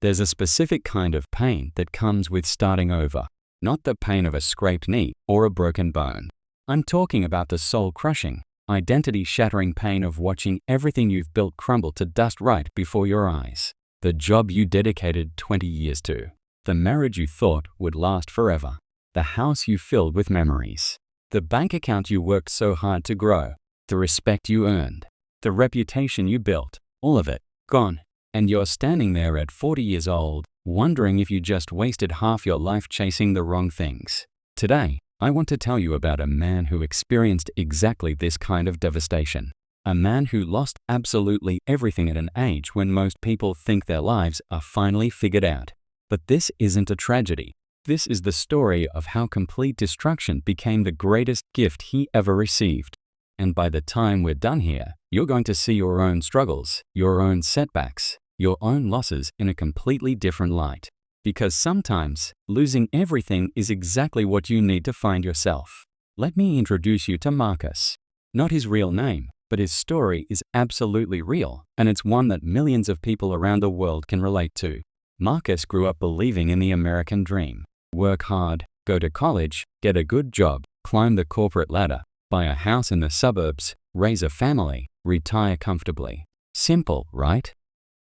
There's a specific kind of pain that comes with starting over, not the pain of a scraped knee or a broken bone. I'm talking about the soul-crushing, identity-shattering pain of watching everything you've built crumble to dust right before your eyes. The job you dedicated 20 years to. The marriage you thought would last forever. The house you filled with memories. The bank account you worked so hard to grow. The respect you earned. The reputation you built. All of it, gone. And you're standing there at 40 years old, wondering if you just wasted half your life chasing the wrong things. Today, I want to tell you about a man who experienced exactly this kind of devastation. A man who lost absolutely everything at an age when most people think their lives are finally figured out. But this isn't a tragedy. This is the story of how complete destruction became the greatest gift he ever received. And by the time we're done here, you're going to see your own struggles, your own setbacks, your own losses in a completely different light. Because sometimes, losing everything is exactly what you need to find yourself. Let me introduce you to Marcus. Not his real name, but his story is absolutely real, and it's one that millions of people around the world can relate to. Marcus grew up believing in the American dream. Work hard, go to college, get a good job, climb the corporate ladder, buy a house in the suburbs, raise a family, retire comfortably. Simple, right?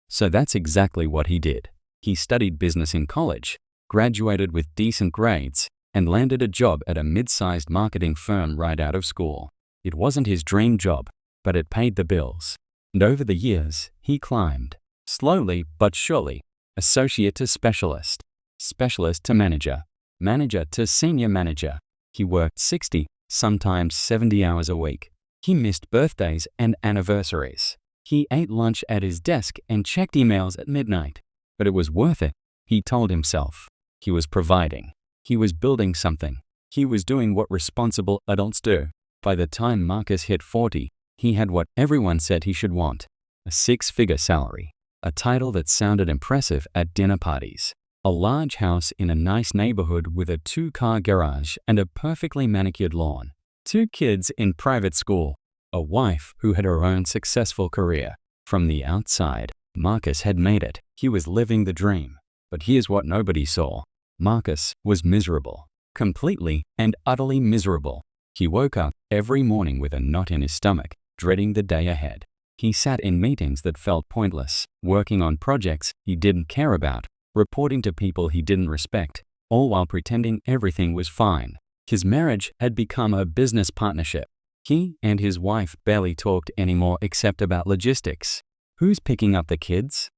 So that's exactly what he did. He studied business in college, graduated with decent grades, and landed a job at a mid-sized marketing firm right out of school. It wasn't his dream job, but it paid the bills. And over the years, he climbed, slowly but surely, associate to specialist, specialist to manager, manager to senior manager. He worked 60, sometimes 70 hours a week. He missed birthdays and anniversaries. He ate lunch at his desk and checked emails at midnight. But it was worth it, he told himself. He was providing. He was building something. He was doing what responsible adults do. By the time Marcus hit 40, he had what everyone said he should want. A six-figure salary. A title that sounded impressive at dinner parties. A large house in a nice neighborhood with a 2-car garage and a perfectly manicured lawn. 2 kids in private school. A wife who had her own successful career. From the outside, Marcus had made it. He was living the dream. But here's what nobody saw. Marcus was miserable. Completely and utterly miserable. He woke up every morning with a knot in his stomach, dreading the day ahead. He sat in meetings that felt pointless, working on projects he didn't care about, reporting to people he didn't respect, all while pretending everything was fine. His marriage had become a business partnership. He and his wife barely talked anymore except about logistics. Who's picking up the kids?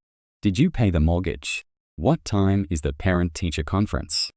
Did you pay the mortgage? What time is the parent-teacher conference?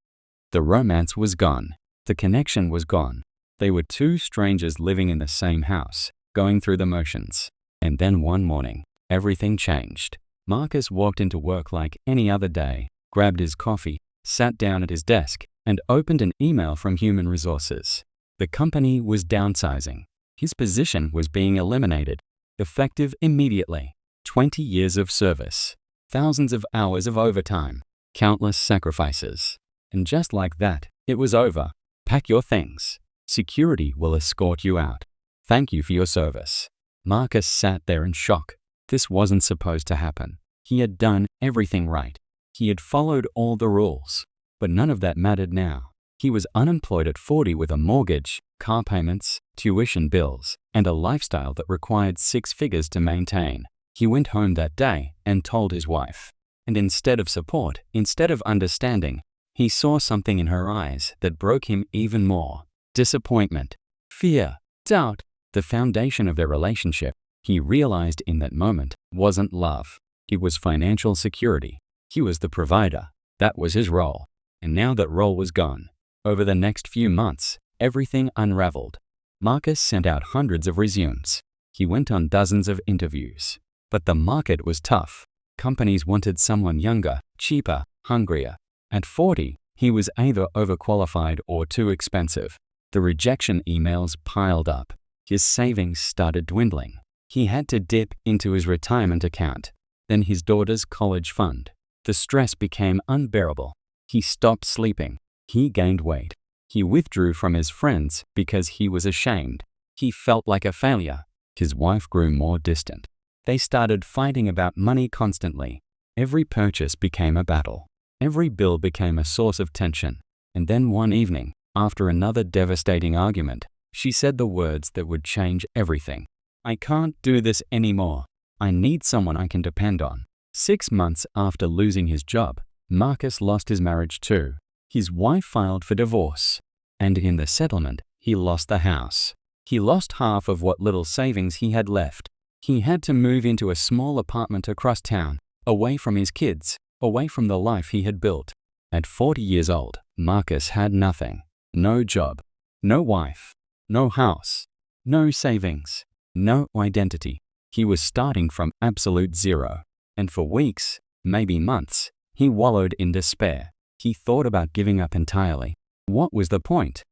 The romance was gone. The connection was gone. They were 2 strangers living in the same house, going through the motions. And then one morning, everything changed. Marcus walked into work like any other day, grabbed his coffee, sat down at his desk, and opened an email from Human Resources. The company was downsizing. His position was being eliminated, effective immediately. 20 years of service, thousands of hours of overtime, countless sacrifices. And just like that, it was over. Pack your things. Security will escort you out. Thank you for your service. Marcus sat there in shock. This wasn't supposed to happen. He had done everything right. He had followed all the rules. But none of that mattered now. He was unemployed at 40 with a mortgage, car payments, tuition bills, and a lifestyle that required 6 figures to maintain. He went home that day and told his wife. And instead of support, instead of understanding, he saw something in her eyes that broke him even more. Disappointment, fear, doubt. The foundation of their relationship, he realized in that moment, wasn't love. It was financial security. He was the provider. That was his role. And now that role was gone. Over the next few months, everything unraveled. Marcus sent out hundreds of resumes. He went on dozens of interviews. But the market was tough. Companies wanted someone younger, cheaper, hungrier. At 40, he was either overqualified or too expensive. The rejection emails piled up. His savings started dwindling. He had to dip into his retirement account, then his daughter's college fund. The stress became unbearable. He stopped sleeping. He gained weight. He withdrew from his friends because he was ashamed. He felt like a failure. His wife grew more distant. They started fighting about money constantly. Every purchase became a battle. Every bill became a source of tension. And then one evening, after another devastating argument, she said the words that would change everything. "I can't do this anymore. I need someone I can depend on." 6 months after losing his job, Marcus lost his marriage too. His wife filed for divorce. And in the settlement, he lost the house. He lost half of what little savings he had left. He had to move into a small apartment across town, away from his kids, away from the life he had built. At 40 years old, Marcus had nothing. No job, no wife, no house, no savings, no identity. He was starting from absolute zero. And for weeks, maybe months, he wallowed in despair. He thought about giving up entirely. What was the point?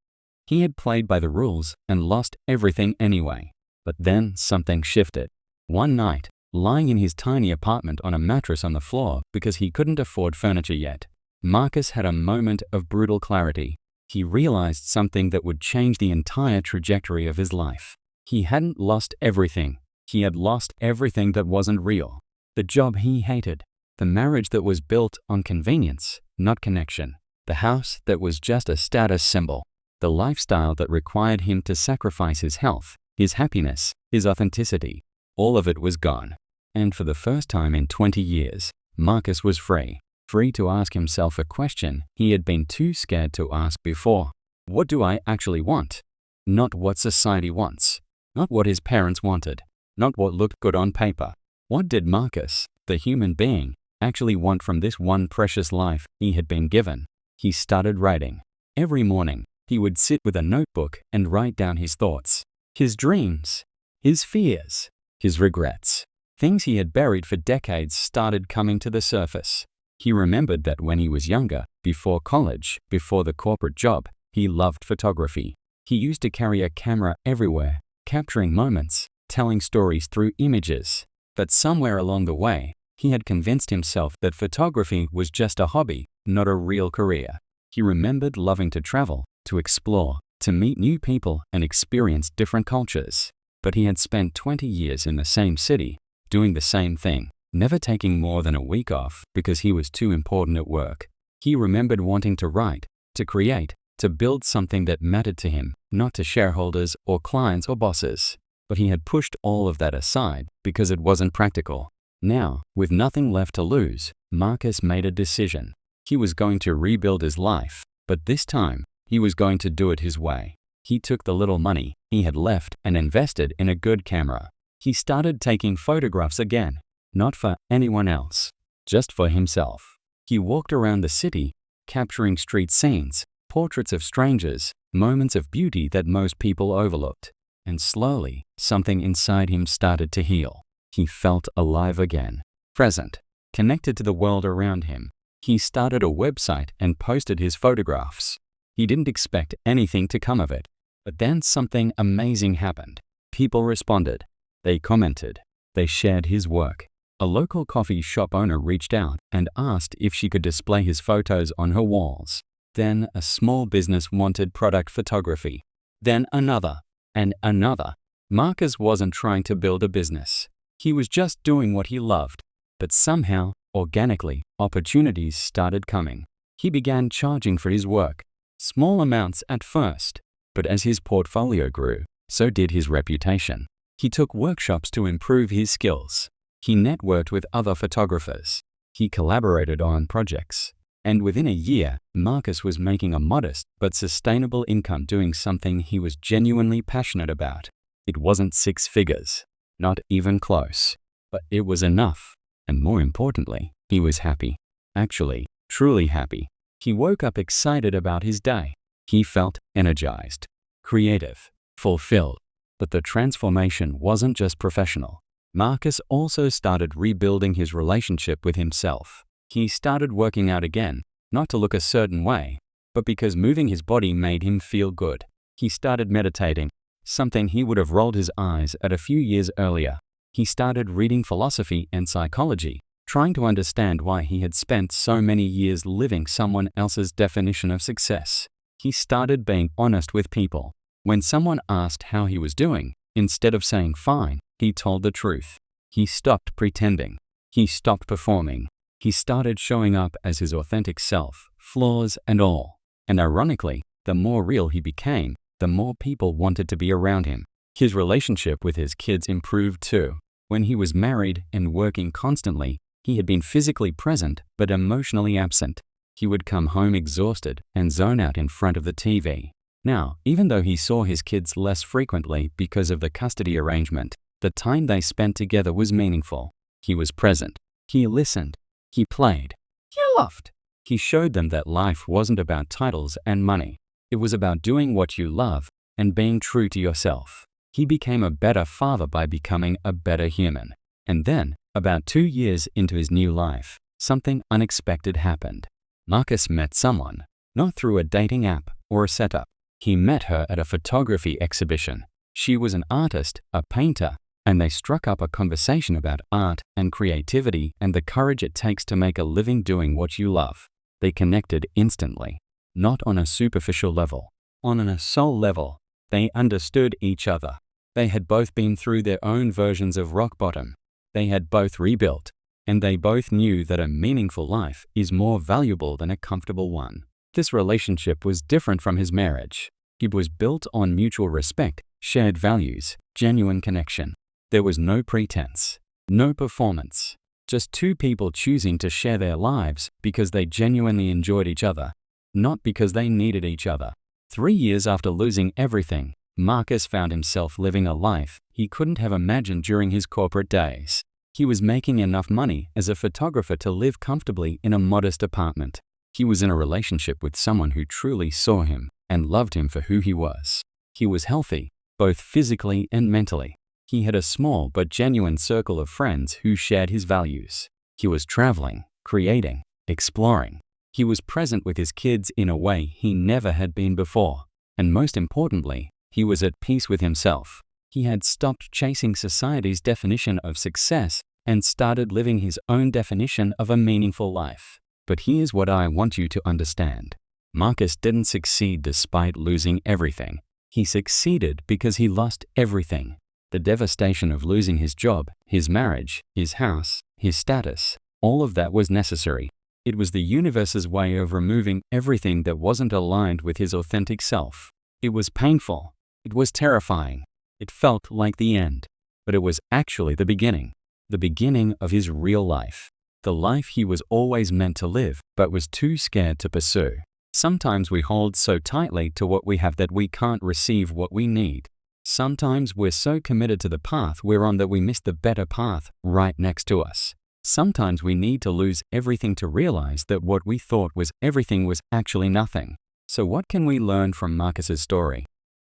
He had played by the rules and lost everything anyway. But then something shifted. One night, lying in his tiny apartment on a mattress on the floor because he couldn't afford furniture yet, Marcus had a moment of brutal clarity. He realized something that would change the entire trajectory of his life. He hadn't lost everything. He had lost everything that wasn't real. The job he hated, the marriage that was built on convenience, not connection, the house that was just a status symbol, the lifestyle that required him to sacrifice his health, his happiness, his authenticity. All of it was gone. And for the first time in 20 years, Marcus was free. Free to ask himself a question he had been too scared to ask before. What do I actually want? Not what society wants. Not what his parents wanted. Not what looked good on paper. What did Marcus, the human being, actually want from this one precious life he had been given? He started writing. Every morning, he would sit with a notebook and write down his thoughts, his dreams, his fears, his regrets. Things he had buried for decades started coming to the surface. He remembered that when he was younger, before college, before the corporate job, he loved photography. He used to carry a camera everywhere, capturing moments, telling stories through images. But somewhere along the way, he had convinced himself that photography was just a hobby, not a real career. He remembered loving to travel, to explore, to meet new people and experience different cultures. But he had spent 20 years in the same city, doing the same thing, never taking more than a week off because he was too important at work. He remembered wanting to write, to create, to build something that mattered to him, not to shareholders or clients or bosses. But he had pushed all of that aside because it wasn't practical. Now, with nothing left to lose, Marcus made a decision. He was going to rebuild his life, but this time, he was going to do it his way. He took the little money he had left and invested in a good camera. He started taking photographs again, not for anyone else, just for himself. He walked around the city, capturing street scenes, portraits of strangers, moments of beauty that most people overlooked. And slowly, something inside him started to heal. He felt alive again, present, connected to the world around him. He started a website and posted his photographs. He didn't expect anything to come of it. But then something amazing happened. People responded. They commented. They shared his work. A local coffee shop owner reached out and asked if she could display his photos on her walls. Then a small business wanted product photography. Then another. And another. Marcus wasn't trying to build a business. He was just doing what he loved. But somehow, organically, opportunities started coming. He began charging for his work. Small amounts at first. But as his portfolio grew, so did his reputation. He took workshops to improve his skills. He networked with other photographers. He collaborated on projects. And within a year, Marcus was making a modest but sustainable income doing something he was genuinely passionate about. It wasn't 6 figures, not even close, but it was enough. And more importantly, he was happy. Actually, truly happy. He woke up excited about his day. He felt energized, creative, fulfilled. But the transformation wasn't just professional. Marcus also started rebuilding his relationship with himself. He started working out again, not to look a certain way, but because moving his body made him feel good. He started meditating, something he would have rolled his eyes at a few years earlier. He started reading philosophy and psychology, trying to understand why he had spent so many years living someone else's definition of success. He started being honest with people. When someone asked how he was doing, instead of saying fine, he told the truth. He stopped pretending. He stopped performing. He started showing up as his authentic self, flaws and all. And ironically, the more real he became, the more people wanted to be around him. His relationship with his kids improved too. When he was married and working constantly, he had been physically present but emotionally absent. He would come home exhausted and zone out in front of the TV. Now, even though he saw his kids less frequently because of the custody arrangement, the time they spent together was meaningful. He was present. He listened. He played. He laughed. He showed them that life wasn't about titles and money. It was about doing what you love and being true to yourself. He became a better father by becoming a better human. And then, about 2 years into his new life, something unexpected happened. Marcus met someone, not through a dating app or a setup. He met her at a photography exhibition. She was an artist, a painter, and they struck up a conversation about art and creativity and the courage it takes to make a living doing what you love. They connected instantly, not on a superficial level, on a soul level. They understood each other. They had both been through their own versions of rock bottom. They had both rebuilt, and they both knew that a meaningful life is more valuable than a comfortable one. This relationship was different from his marriage. It was built on mutual respect, shared values, genuine connection. There was no pretense, no performance, just two people choosing to share their lives because they genuinely enjoyed each other, not because they needed each other. 3 years after losing everything, Marcus found himself living a life he couldn't have imagined during his corporate days. He was making enough money as a photographer to live comfortably in a modest apartment. He was in a relationship with someone who truly saw him and loved him for who he was. He was healthy, both physically and mentally. He had a small but genuine circle of friends who shared his values. He was traveling, creating, exploring. He was present with his kids in a way he never had been before. And most importantly, he was at peace with himself. He had stopped chasing society's definition of success and started living his own definition of a meaningful life. But here's what I want you to understand. Marcus didn't succeed despite losing everything. He succeeded because he lost everything. The devastation of losing his job, his marriage, his house, his status, all of that was necessary. It was the universe's way of removing everything that wasn't aligned with his authentic self. It was painful. It was terrifying. It felt like the end. But it was actually the beginning of his real life. The life he was always meant to live, but was too scared to pursue. Sometimes we hold so tightly to what we have that we can't receive what we need. Sometimes we're so committed to the path we're on that we miss the better path right next to us. Sometimes we need to lose everything to realize that what we thought was everything was actually nothing. So what can we learn from Marcus's story?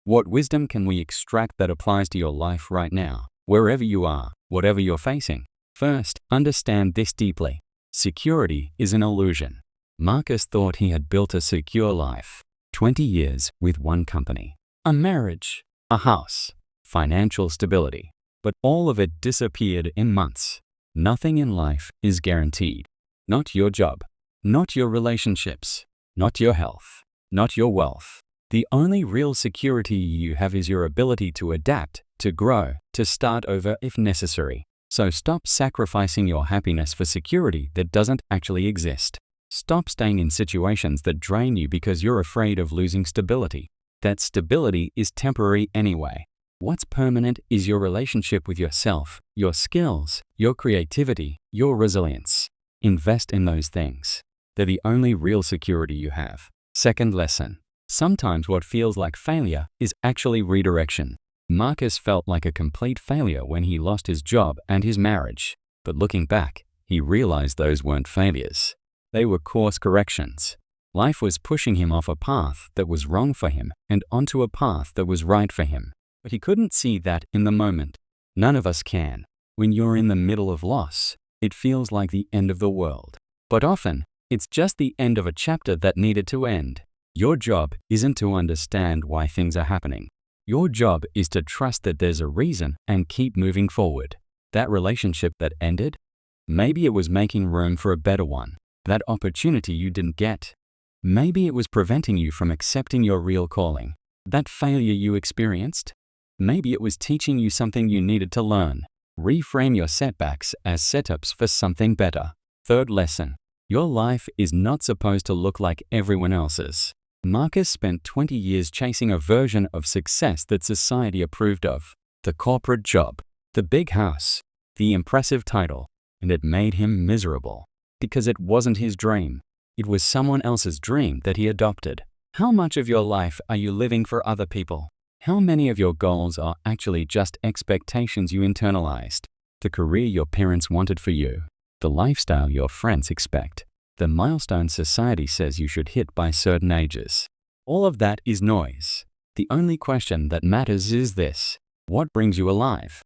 What wisdom can we extract that applies to your life right now, wherever you are, whatever you're facing? First, understand this deeply. Security is an illusion. Marcus thought he had built a secure life. 20 years with one company, a marriage, a house, financial stability. But all of it disappeared in months. Nothing in life is guaranteed. Not your job, not your relationships, not your health, not your wealth. The only real security you have is your ability to adapt, to grow, to start over if necessary. So stop sacrificing your happiness for security that doesn't actually exist. Stop staying in situations that drain you because you're afraid of losing stability. That stability is temporary anyway. What's permanent is your relationship with yourself, your skills, your creativity, your resilience. Invest in those things. They're the only real security you have. Second lesson. Sometimes what feels like failure is actually redirection. Marcus felt like a complete failure when he lost his job and his marriage. But looking back, he realized those weren't failures. They were course corrections. Life was pushing him off a path that was wrong for him and onto a path that was right for him. But he couldn't see that in the moment. None of us can. When you're in the middle of loss, it feels like the end of the world. But often, it's just the end of a chapter that needed to end. Your job isn't to understand why things are happening. Your job is to trust that there's a reason and keep moving forward. That relationship that ended, maybe it was making room for a better one. That opportunity you didn't get, maybe it was preventing you from accepting your real calling. That failure you experienced, maybe it was teaching you something you needed to learn. Reframe your setbacks as setups for something better. Third lesson. Your life is not supposed to look like everyone else's. Marcus spent 20 years chasing a version of success that society approved of. The corporate job, the big house, the impressive title, and it made him miserable. Because it wasn't his dream. It was someone else's dream that he adopted. How much of your life are you living for other people? How many of your goals are actually just expectations you internalized? The career your parents wanted for you, the lifestyle your friends expect, the milestone society says you should hit by certain ages. All of that is noise. The only question that matters is this: what brings you alive?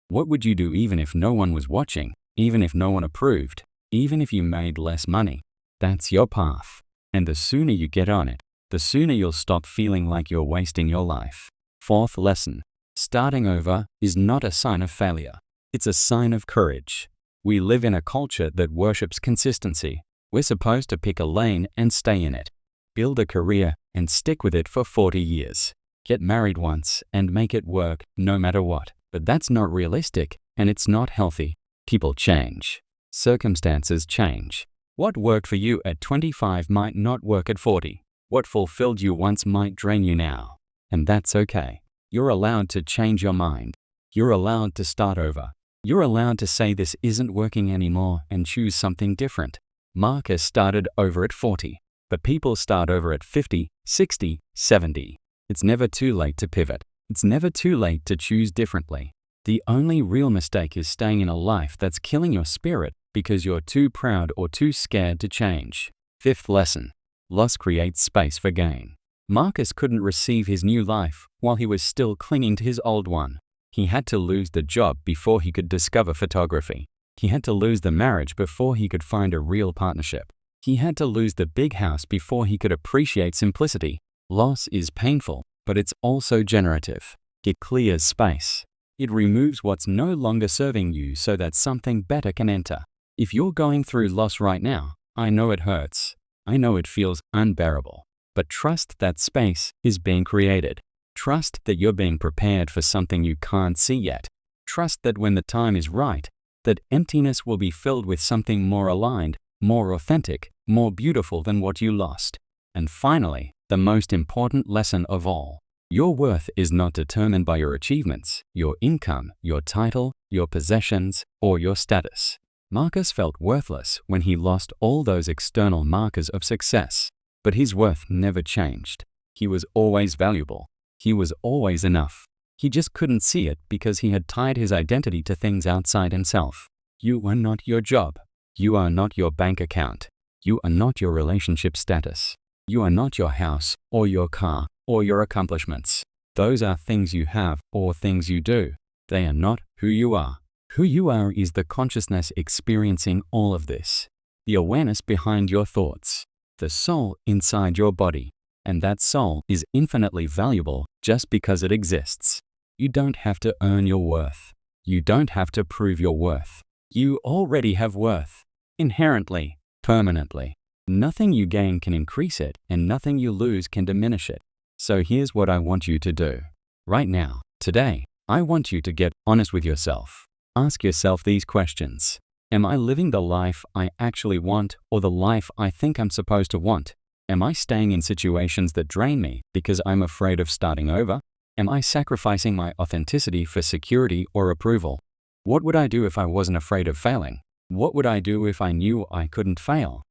What would you do even if no one was watching, even if no one approved, even if you made less money? That's your path. And the sooner you get on it, the sooner you'll stop feeling like you're wasting your life. Fourth lesson. Starting over is not a sign of failure. It's a sign of courage. We live in a culture that worships consistency. We're supposed to pick a lane and stay in it. Build a career and stick with it for 40 years. Get married once and make it work no matter what. But that's not realistic and it's not healthy. People change. Circumstances change. What worked for you at 25 might not work at 40. What fulfilled you once might drain you now. And that's okay. You're allowed to change your mind. You're allowed to start over. You're allowed to say this isn't working anymore and choose something different. Marcus started over at 40, but people start over at 50, 60, 70. It's never too late to pivot. It's never too late to choose differently. The only real mistake is staying in a life that's killing your spirit because you're too proud or too scared to change. Fifth lesson. Loss creates space for gain. Marcus couldn't receive his new life while he was still clinging to his old one. He had to lose the job before he could discover photography. He had to lose the marriage before he could find a real partnership. He had to lose the big house before he could appreciate simplicity. Loss is painful, but it's also generative. It clears space. It removes what's no longer serving you so that something better can enter. If you're going through loss right now, I know it hurts. I know it feels unbearable. But trust that space is being created. Trust that you're being prepared for something you can't see yet. Trust that when the time is right, that emptiness will be filled with something more aligned, more authentic, more beautiful than what you lost. And finally, the most important lesson of all. Your worth is not determined by your achievements, your income, your title, your possessions, or your status. Marcus felt worthless when he lost all those external markers of success. But his worth never changed. He was always valuable. He was always enough. He just couldn't see it because he had tied his identity to things outside himself. You are not your job. You are not your bank account. You are not your relationship status. You are not your house or your car or your accomplishments. Those are things you have or things you do. They are not who you are. Who you are is the consciousness experiencing all of this. The awareness behind your thoughts. The soul inside your body. And that soul is infinitely valuable just because it exists. You don't have to earn your worth. You don't have to prove your worth. You already have worth. Inherently, permanently. Nothing you gain can increase it, and nothing you lose can diminish it. So here's what I want you to do. Right now, today, I want you to get honest with yourself. Ask yourself these questions. Am I living the life I actually want or the life I think I'm supposed to want? Am I staying in situations that drain me because I'm afraid of starting over? Am I sacrificing my authenticity for security or approval? What would I do if I wasn't afraid of failing? What would I do if I knew I couldn't fail?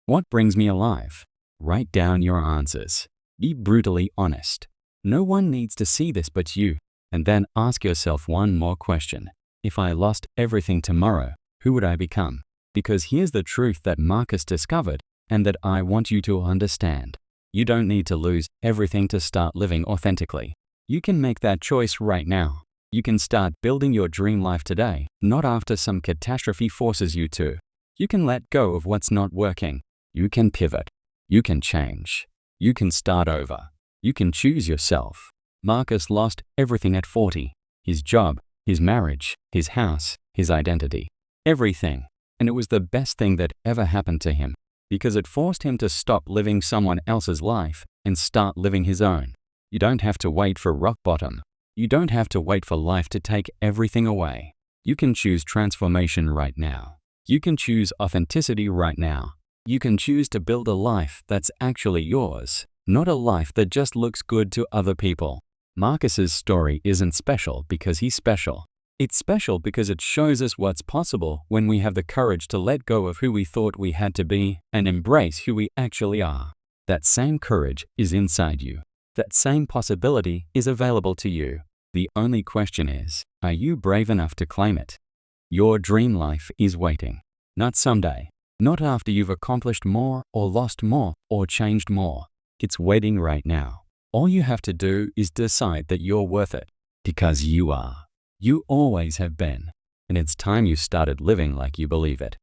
What brings me alive? Write down your answers. Be brutally honest. No one needs to see this but you. And then ask yourself one more question. If I lost everything tomorrow, who would I become? Because here's the truth that Marcus discovered and that I want you to understand. You don't need to lose everything to start living authentically. You can make that choice right now. You can start building your dream life today, not after some catastrophe forces you to. You can let go of what's not working. You can pivot. You can change. You can start over. You can choose yourself. Marcus lost everything at 40. His job, his marriage, his house, his identity. Everything. And it was the best thing that ever happened to him because it forced him to stop living someone else's life and start living his own. You don't have to wait for rock bottom. You don't have to wait for life to take everything away. You can choose transformation right now. You can choose authenticity right now. You can choose to build a life that's actually yours, not a life that just looks good to other people. Marcus's story isn't special because he's special. It's special because it shows us what's possible when we have the courage to let go of who we thought we had to be and embrace who we actually are. That same courage is inside you. That same possibility is available to you. The only question is, are you brave enough to claim it? Your dream life is waiting. Not someday. Not after you've accomplished more or lost more or changed more. It's waiting right now. All you have to do is decide that you're worth it. Because you are. You always have been. And it's time you started living like you believe it.